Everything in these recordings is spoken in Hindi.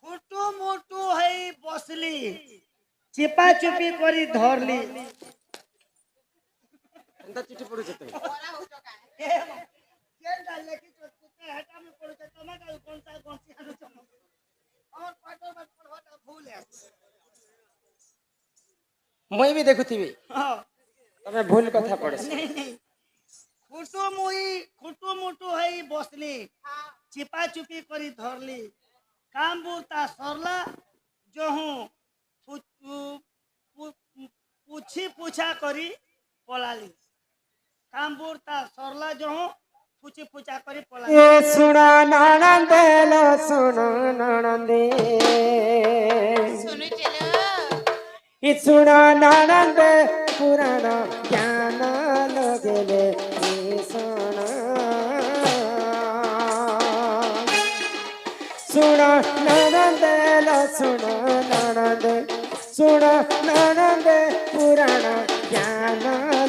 फुटू मुटू है बसली चिपा चुपी करी धरली एंता चिट्ठी पढुछ तमे जेनटा लेखि चोते हटा में पड़छ तमे का कौन सा आनु छ और पाटो मत पढ़वाटा भूल है मुई भी देखुथिबी हां तमे भूल कथा पढछ नहीं नहीं खुटू मुटू है बसली चिपा चुपी करी धरली काम बुता सरला जो हूँ पूछी पूछा करी पलाली काम बुता सरला जो हूँ पूछी पूछा करी पलाली ये सुना ननंदे लो सुनो ननंदे सुनो चलो ये सुना ननंदे पुराना ज्ञान लगेले ये सुना सुना ननंदे लो सुनो ननंदे सुना ननंदे पुराना ज्ञान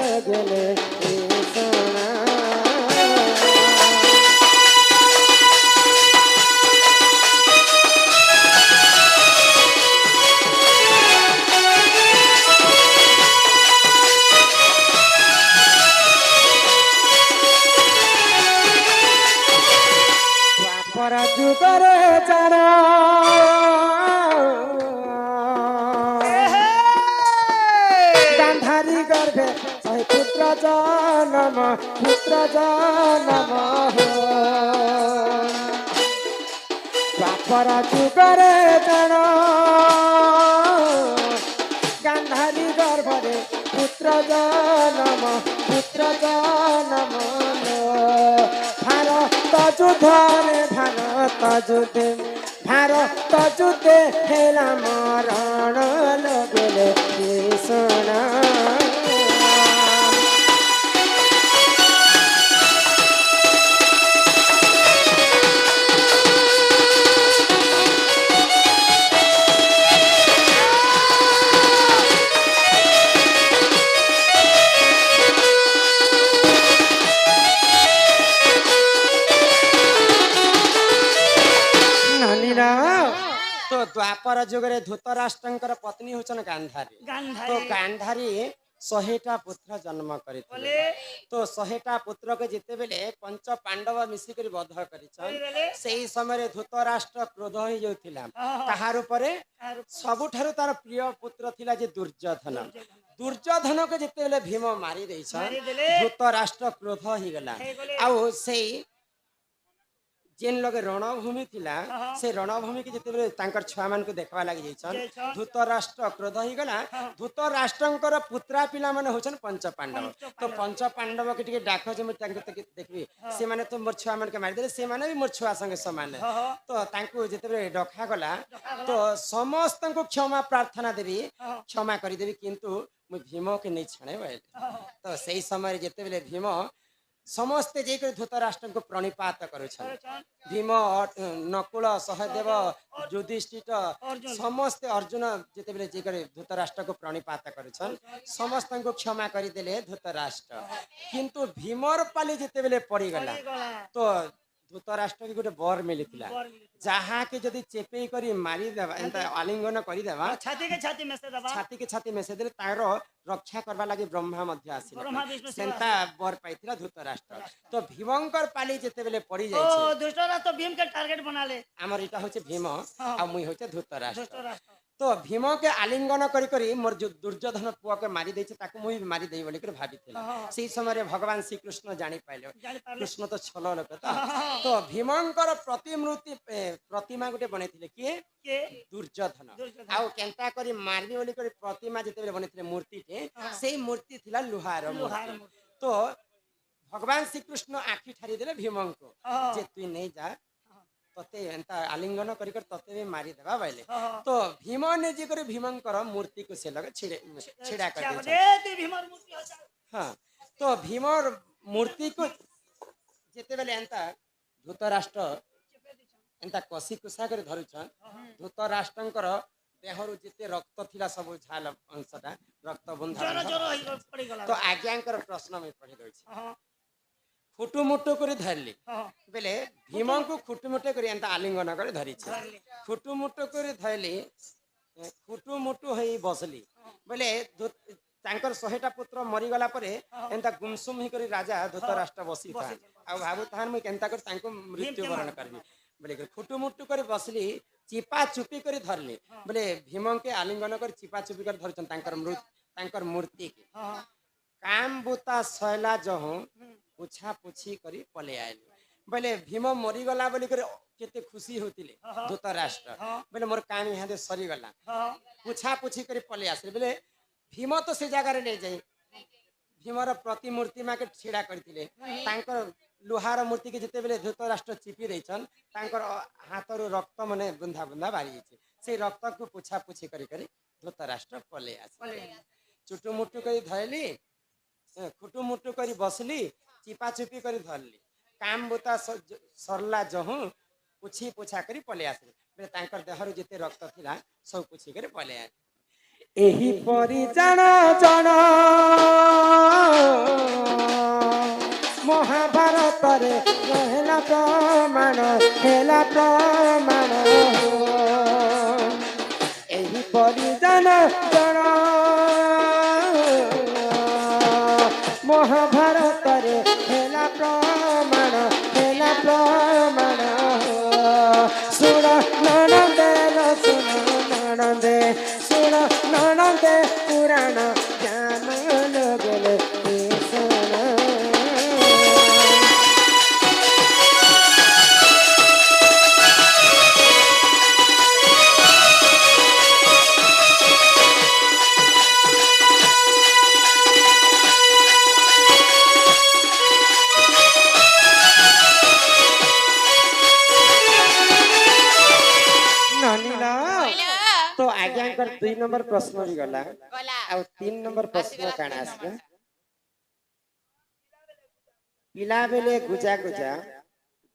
लगेले ये सुना द्वापर जुगरे जाना गांधारी गर्भे सही पुत्र जन्म हो द्वापर जुगरे जाना गांधारी गर्भरे पुत्र जन्म भारत युद्धे भारत युद्धे हेला मरण लगेले कृष्ण तो द्वापर जुगरे धृतराष्ट्रंकर पत्नी होचन गांधारी तो गांधारी 100टा पुत्र जन्म करिथिले तो 100टा पुत्र के जिते बेले पंच पांडव मिसी करी वध करिछन सेही समय धृतराष्ट्र क्रोध होई जाउथिला कहार ऊपर सबुठारु तार प्रिय पुत्र थिला जे दुर्योधन के जिते बेले भीम मारी दैछन धृतराष्ट्र क्रोध होई गला आउ सेही जेन लगे रणभूमि थिला से रणभूमि के जिते तांकर छुआ मान को देखवा लागि जाइछन धृतराष्ट्र क्रोध ही गला धृतराष्ट्रंकर पुत्रा पिला माने होछन पंच पांडव तो पंच पांडव के टिके डाको जे तांको देखबी से माने तो मोर छुआ मान के मारि देले से माने भी मोर छुआ संगे समान तो तांको जिते डखा गला तो समस्त को क्षमा प्रार्थना देबी क्षमा करि देबी किंतु मु भीम के नहीं छाणे बैले तो सही समय जिते बेले भीम समस्ते जेकर धृतराष्ट्र को प्रणिपात करुछन भीम नकुल सहदेव युधिष्ठिर समस्ते अर्जुन जेते बेले जेकर धृतराष्ट्र को प्रणिपात करुछन समस्त को क्षमा करि देले धृतराष्ट्र किंतु भीमर पाली जेते बेले पड़ी गला तो धृतराष्ट्र के गोटे बर मिलिथिला जहा के जदी चेपे करी मारी देबा एंता आलिंगन करी देबा छाती के छाती में से देले तार रक्षा करबा लागि ब्रह्मा मध्य आसी सेंता बर पाइथिला धृतराष्ट्र तो भीमंकर पाली जेते बेले पड़ी जाय छै ओ धृतराष्ट्र भीम के टारगेट बनाले हमर इटा होचे भीम आ मुई होचे धृतराष्ट्र तो भीम के आलिंगन करी करी मोर जो दुर्योधन पुआ के मारी देछि ताको मुई मारी देई बोली कर भाबिथिला सेही समय भगवान श्री कृष्ण जानि पाइले कृष्ण तो छल लोक तो भीमंकर प्रतिमूर्ति प्रतिमा गुटे बनेथिले के दुर्योधन आउ केंता करी मारनी बोली कर प्रतिमा जेते बेले बनेथिले मूर्ति के सेही मूर्ति थिला लुहार मूर्ति तो भगवान श्री कृष्ण आखि ठारी देले भीमंको जे तू नहीं जा तते एंता आलिंगन करी कर तते भी मारी देबा बाइले तो भीम ने जे करे भीमंकर मूर्ति को से लगे छिड़ा कर दे दे भीमर मूर्ति हो हां तो भीमर मूर्ति को जेते बेले एंता धृतराष्ट्र एंता कसी कुसा कर धरुछन धृतराष्ट्रंकर देहरु जेते रक्त थिला सब झाल अंशटा रक्त बुंदा जरा पड़ी गला तो आज्ञांकर प्रश्न में पढ़ि दउ छी खुटुमुटु कर धरली हाँ बेले भीम को खुटुमुटु कर एंता आलिंगन कर धरी खुटुमुटु कर धरली खुटुमुटु हो बसली बेले तांकर 100टा पुत्र मरीगला परे एंता गुमसुम ही करी राजा धृतराष्ट्र बसी था आ भाबु ताहार मुई केंता कर तांको मृत्युवरण करबी बोले खुटुमुटु कर बसली चिपा चुपी कर धरली बोले भीम के आलिंगन कर चिपा चुपी कर धरछन तांकर मूर्ति के काम बुता सैला जहु पुछा पुछी करी पले आइले बोले भीम मरीगला बोली कर केते खुशी होतिले धृतराष्ट्र बोले मोर काम यहाँ दे सरी गला पुछा पुछी करी पले आसले बोले भीम तो से जगह ले जाई भीमर प्रतिमूर्ति माके छिड़ा करथिले तांकर लोहार मूर्ति के जिते बेले धृतराष्ट्र चिपी रहीछन तांकर हाथर रक्त माने बुंदा बुंदा बारी छै से रक्त को पुछा पुछी करी करी धृतराष्ट्र पले आसले चुटुमुटु करी धरली खुटुमुटु करी बसली चिपा चुपी करी धरली काम बुता सरला जहु पुछी पुछा करी पले आसले बेले तांकर देहर जिते रक्त थिला सब पुछी करी पले आसले एही परी जन जन महाभारत रे हेला प्रमाण एही परी जन जन महाभारत रे हेला प्रमाण सुन ननंदे सुन ननंदे पुराण ज्ञान लगले तो आज्ञा 2 नंबर प्रश्न भी गला आ 3 नंबर प्रश्न काना आसला पिला बेले गुजा गुजा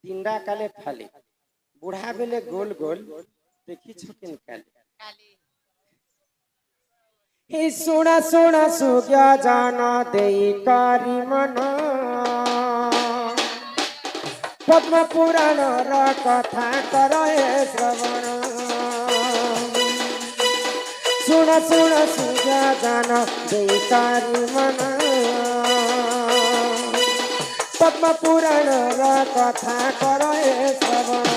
दिंडा काले फाली बुढ़ा बेले गोल गोल देखी छकिन काले हे सोना सोना सुग्या जाना देई कारी मन पद्म पुराण र कथा करे श्रवण सुन सुन सुजा जाना देकारी मन पद्म पुराण र कथा करे श्रवण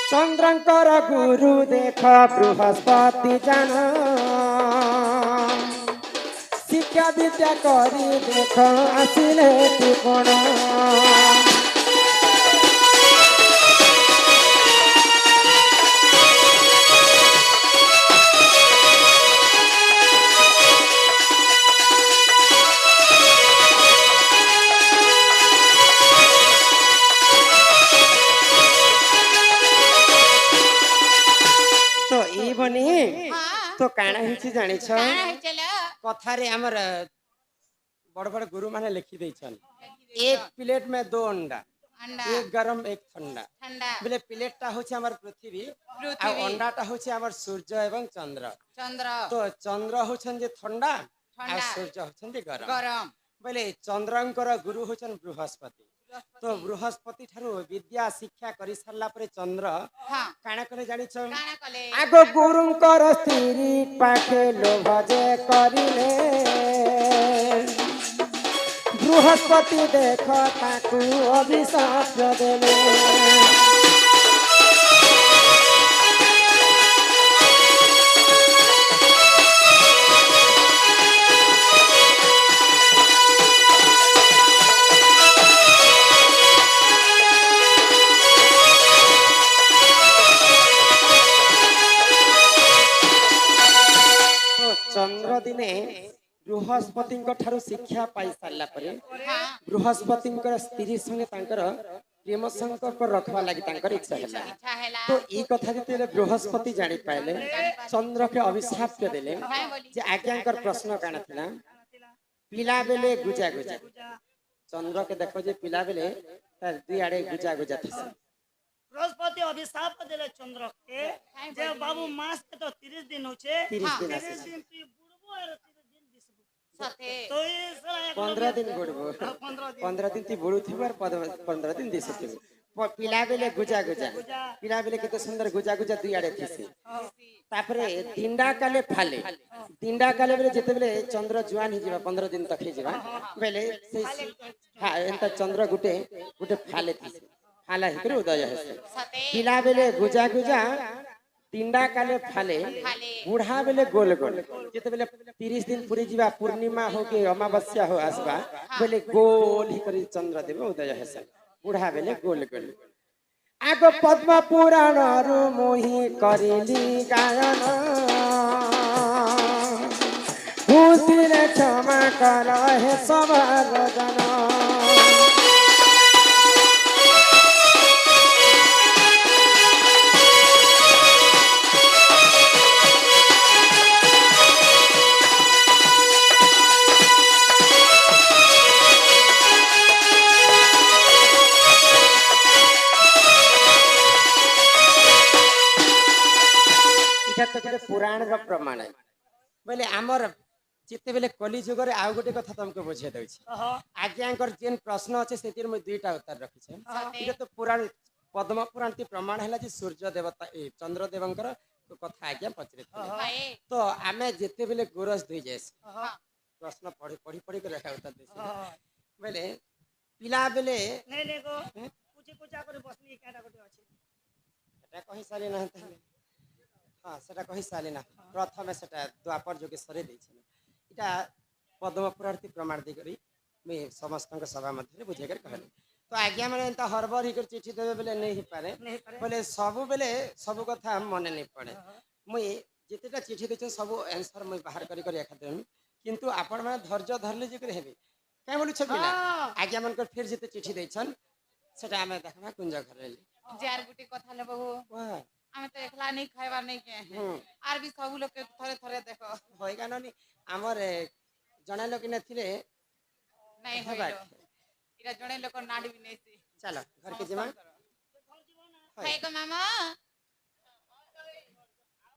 चंद्रंकर गुरु देख बृहस्पति जान शिक्षा विद्या करी देख आसिले त्रिकोण तो काना हिची जानी छ कथा रे हमर बड़ बड़ गुरु माने लिखि दै छन एक प्लेट में 2 अंडा एक गरम एक ठंडा बोले प्लेटटा होछि हमर पृथ्वी आ अंडाटा होछि हमर सूर्य एवं चंद्र तो चंद्र होछन जे ठंडा आ सूर्य होछन जे गरम बोले चंद्रंकर गुरु होछन बृहस्पति तो बृहस्पति ठारू विद्या शिक्षा करि सरला परे चंद्र काना करे जानि छ आगो गुरुंकर स्त्री पाखे लोभ जे करिले बृहस्पति देख ताकू अभिशाप देले चंद्र दिने बृहस्पति ठारू शिक्षा पाई सारला परे बृहस्पति स्त्री संगे तांकर प्रेम संपर्क रखवा लगी तांकर इच्छा हैला इच्छा हैला तो ई कथा जते बृहस्पति जानी पाइले चंद्र के अभिशाप के देले जे आज्ञाकर प्रश्न काना थिला पिला बेले गुजा गुजा चंद्र के देखो जे पिला बेले तार दुई आड़े गुजा गुजा थिस बृहस्पति अभिशाप देले चंद्र के जे बाबू मास के तो 30 दिन होचे 30 दिन 30 दिन तू बुड़बो और 30 दिन दिसबो सते तो ये साला 15 दिन गुड़बो 15 दिन ती बुड़ू थिबर 15 दिन दिसथिबो पिला बेले गुजा गुजा पिला बेले केते सुंदर गुजा गुजा दुई आड़े थिस तापरे दिंडा काले फाले दिंडा काले बेले जेते बेले चंद्र जुआन हि जिबा 15 दिन तक हि जिबा बेले से हां एंता चंद्र गुटे गुटे फाले थिस फाला हिकर उदय हेसे सते पिला बेले गुजा गुजा दिंडा काले फाले बूढ़ा बेले गोल गोल जेते बेले 30 दिन पूरी जिबा पूर्णिमा हो के अमावस्या हो आसबा बेले गोल हि करी चंद्र देव उदय हेसे बूढ़ा बेले गोल गोल आगो पद्म पुराण रु मोहि करिली गायन भूतिले क्षमा कर हे सबर जन तो गोटे पुराण रो प्रमाण है बोले आमर जिते बेले कली जुग रे आउ गोटे कथा तुमको बुझे दउछि आज्ञाकर जेन प्रश्न अछि सेतिर में दुईटा उत्तर रखि छै इटा तो पुराण पद्म पुराण ती प्रमाण हैला जे सूर्य देवता ए चंद्र देवंकर कथा आज्ञा पचरे तो आमे जिते बेले गोरस दुई जेस प्रश्न पढ़ी पढ़ी पढ़ी के रखा उत्तर देछि बोले पिला बेले नहीं नहीं गो कुछ करे बसनी काटा गोटे अछि एटा कहि सारी ना हाँ सेटा कहि साली ना प्रथम सेटा द्वापर जोगे सरे दै छै इटा पद्म पुराण ती प्रमाण दे करी मैं समस्त सभा मध्य बुझे कर कहली तो आज्ञा माने त हरबर ही कर चिट्ठी देबे बेले नहीं पारे बोले सब बेले सब कथा मने नहीं पड़े मुई जेतेटा चिट्ठी दैछ सब आंसर मुई बाहर करी करी एखा देम किंतु आपण माने धैर्य धरले जे कर हेबे काय बोलु छ बिना आज्ञा मन कर फिर जेते चिट्ठी दैछन सेटा हमें देखबा कुंज घर ले जार गुटी कथा ले बहु वाह हमें तो एकला नहीं खाइबार नहीं के आर भी सब लोग के थरे थरे देखो होय गाननी हमर जणा लोक नथिले नहीं होइलो इरा जणे लोक नाडी भी नहीं से चलो घर के जमा हाय को मामा